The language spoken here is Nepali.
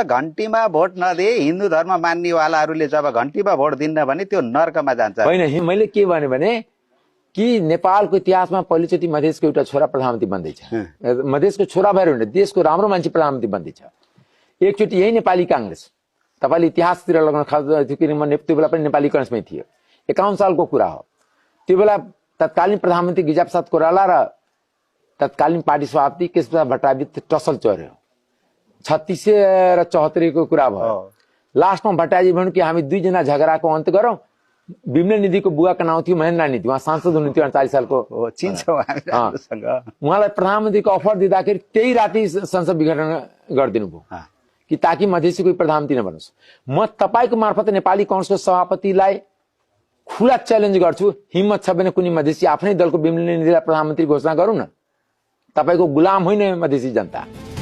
घन्टीमा भोट नदिए हिन्दू धर्म मान्नेवालाहरूले जब घन्टीमा भोट दिन्न भने त्यो नर्कमा जान्छ। होइन, मैले के भने कि नेपालको इतिहासमा पहिलोचोटि मधेसको एउटा छोरा प्रधानमन्त्री बन्दैछ। मधेसको छोरा भएर होइन, देशको राम्रो मान्छे प्रधानमन्त्री बन्दैछ। एकचोटि यही नेपाली काङ्ग्रेस, तपाईँले इतिहासतिर लगाउन खोज्दै थियो, किनभने त्यो बेला पनि नेपाली काङ्ग्रेसमै थियो। 51 सालको कुरा हो। त्यो बेला तत्कालीन प्रधानमन्त्री गिरिजाप्रसाद कोइराला र तत्कालीन पार्टी सभापति केशवप्रसाद भट्टराईबीच टसल चोर्यो। 36 र 74 को कुरा भयो। लास्टमा भट्टराईजी भन्नु कि हामी दुईजना झगडाको अन्त गरौँ। विमल निधिको बुवाको नाउँ थियो महेन्द्र निधि, उहाँ सांसद हुनुहुन्थ्यो 48 सालको। उहाँलाई प्रधानमन्त्रीको अफर दिँदाखेरि त्यही राति संसद विघटन गरिदिनु भयो कि ताकि मधेसी कोही प्रधानमन्त्री नबनोस्। म तपाईँको मार्फत नेपाली कांग्रेसको सभापतिलाई खुला च्यालेन्ज गर्छु, हिम्मत छ भने कुनै मधेसी आफ्नै दलको विमल निधिलाई प्रधानमन्त्री घोषणा गरौँ न। तपाईँको गुलाम होइन मधेसी जनता।